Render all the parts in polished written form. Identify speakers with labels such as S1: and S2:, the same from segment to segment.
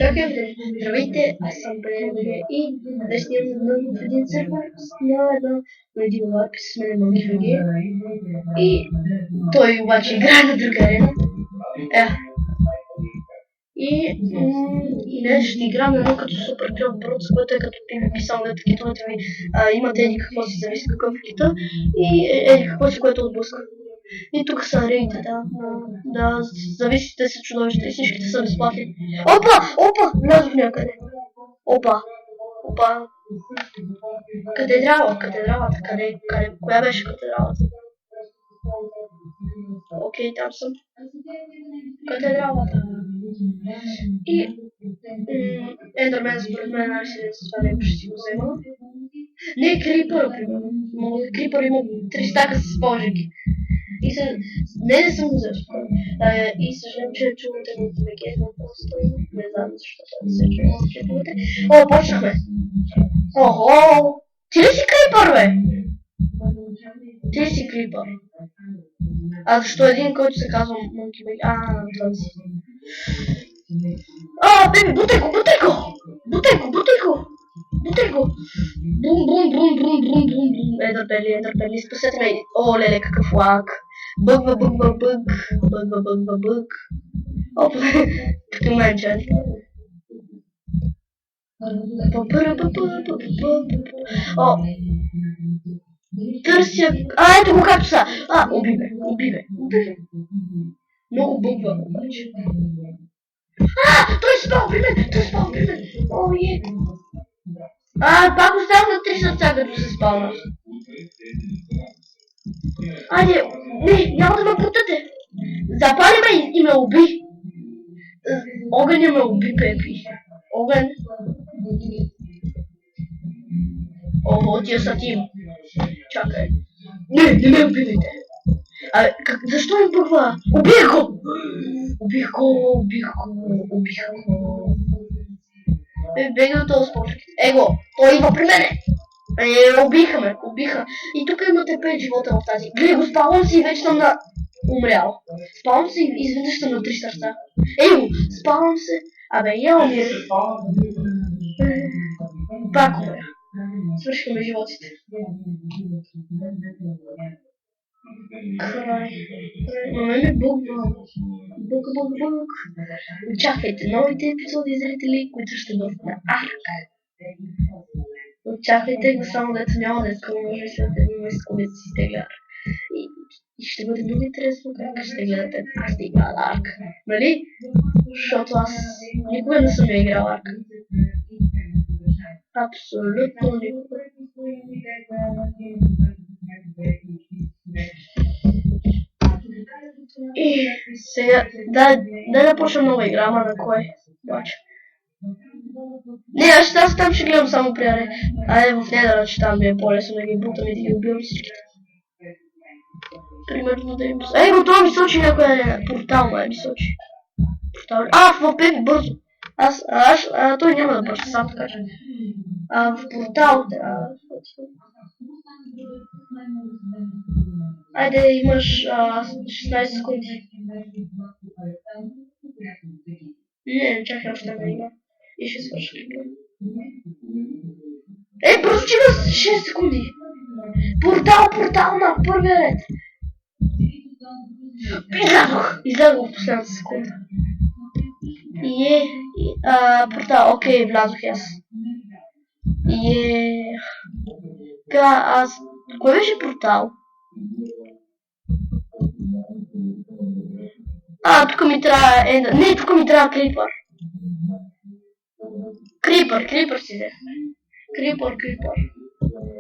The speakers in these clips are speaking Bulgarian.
S1: Чакай, здравейте, аз съм БМГ и днес снимам в един сервер на един лап с мен MonkeyVG и той обаче играе на друга арена. И днес ще играм едно като супер кръв брод, с което е като ти писал на китовете ми, имате еди какво си, зависи какъв кита и еди какво си, което отблъска. И тук са рейдите, да, зависите са чудовища и всичките са безплатни. Опа, влязох някъде. Опа. Катедралата, коя беше катедралата? Окей, там съм. Катедралата. И Ендърмен според мен това нещо ще си го взема. Не, Крипър, примерно. Крипър има 3 стака с пожеги. Не съм го взел. И съжалявам, че чувате на ТВГ, но просто не знам защо не се чувате. О, почнахме! Охо! Ти ли си Крипър, бе? Ти ли си Крипър? А защо един, който се казва MonkeyVG? Това си. Беби, бутай го! Бум! Едърпели, спасете ме! О, леле, какъв лак! Бъг! Оп, като мен, чак. О, търся... ето го както са! Уби ме. Много бъгва, обаче. Той спал при мен! О, е! Пак оставам на 3 сърца, като се спална. Айде, не, няма да ме бутате. Запали ме и ме уби. Огъня ме уби, Пепи. Огън. Охо, тия са тим. Чакай. Не ме убивайте. Защо ме бъгва? Убих го. Бегай от този спорт. Его, той идва при мене. Убиха. И тук имате 5 живота в тази. Гледай го, спавам си и вече съм на... умрял. Спавам се и изведнъж съм на 3 сърца. Его, спавам се. Я умирам. Пак умря. Свършихме животите. Край. Но ме бъгва. Бъг. Очаквайте новите епизоди, зрители, които ще бъдат на Арк. Очаквайте го, само дето няма да искам, може след един месец, когато си изтегля Арк. И ще бъде много интересно как ще гледате аз да играя Арк. Нали? Защото аз никога не съм я играл Арк. Абсолютно никога. И сега, да почнем нова игра, ама на кой? Обаче. Не, аз там ще гледам само приятели. В Недъра, че там ми е по-лесно да ги бутам и да ги убивам всичките. Примерно да им... Това ми сочи някоя портал, ми сочи. В Пепи, бързо. Той няма да бърза, сам така че. В портал трябва. Айде, имаш 16 секунди. Не, чакай още една игра. И ще свърша игра. Бързо, че има 6 секунди. Портал на първия ред. Излязох в последната секунда. Портал, окей, влязох аз. Кой беше портал? Тук ми трябва Не, тук ми трябва Крипър. Крипър си взех. Крипър.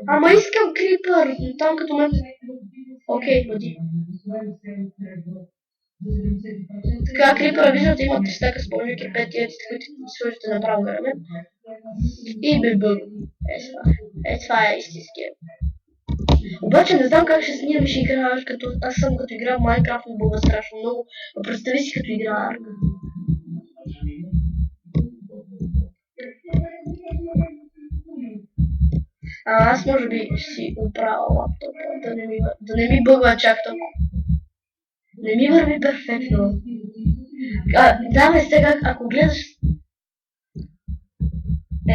S1: Ама искам Крипър, там като мен... Окей, води. Така, Крипъра виждате, има 3 стака с пожеги, 5 яйците, които сложите направо към мен. И бебъм. Това е истинския. Обаче не знам как ще снимаш игра, като аз съм като игра в Майнкрафт, ми бъга страшно много. Но представи си като игра Арк. Аз може би ще си оправя лаптопа, да не ми бъгва чак толкова. Не ми върви перфектно. Сега, ако гледаш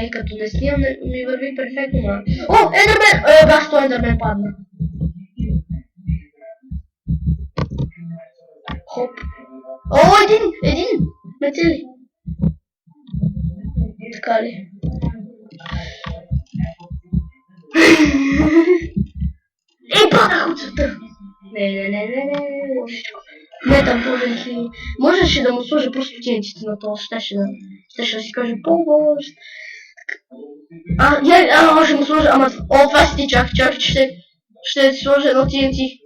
S1: Ей, като не снимам, ми върви перфектно, ма. О, Ендермен! Бах, то Ендермен падна. Хоп. О, един! Ме цели. Така ли? Ей, падах от света! Не, лошичко. Не, там сложен. Можеше да му сложа просто тиенците на това, щеше да си каже по-лош. Може да му сложа, ама това си ти чакай, че ще си сложа едно TNT.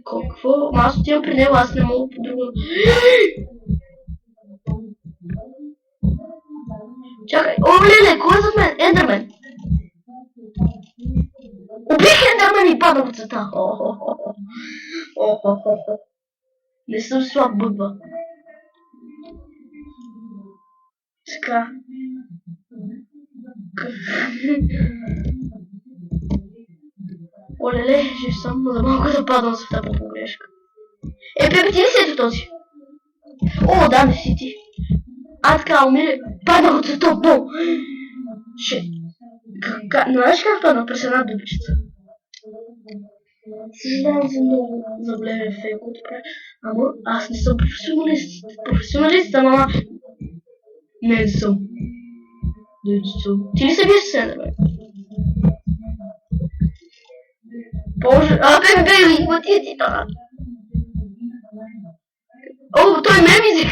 S1: Какво? Аз отивам при него, аз не мога по-друго. Чакай, леле, кой е зад мен? Ендермен. Убих Ендермен и падна от цвета. Не съм слаб бъдва. Така. Олеле, жив съм, но за малко да падам с тази погрешка. Пепе, ти ли си ето този? О, да, не си ти. Така, умире. Падна от цвета, бо! Знаеш как падна? През една дупчица. Съжалявам за много заблевен фейк от прави. Ама аз не съм професионалист. Професионалист, ама... Не съм. Ти ли се биеш с Ендермен? Боже, бе, има ти това. О, той ме ми взе.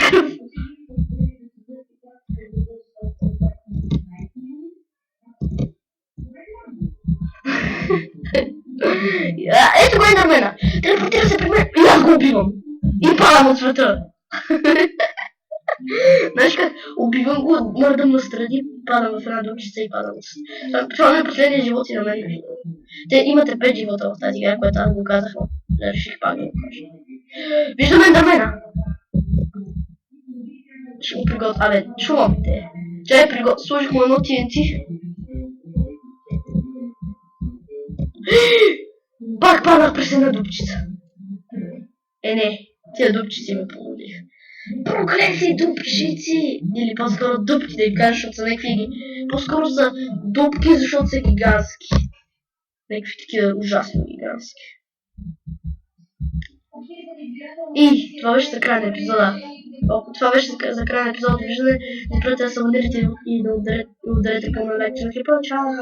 S1: Ето го Ендермена. Телепортира се при мен и аз го убивам. И падам от света. Знаеш как? Убивам го, мърдам настрани, падам в една дупчица и падам от света. Това ми е последния живот и на мен. Те имате 5 живота в тази игра, което аз го казах, но реших пак да го кажа. Виждам Ендермена. Ще го приготвя. Чувам те. Чай, сложих му едно TNT. Пак паднах през една дупчица. Не, тия дупчици ме полудих. Проклети дупчици! Или по-скоро дупки, да им кажа, защото са някакви... По-скоро са дупки, защото са гигантски. Някакви такива ужасно гигантски. И това беше за край на епизода. Това беше за край на епизода. Виждане, не правите да се абонирате и да ударете към лайк. Чао!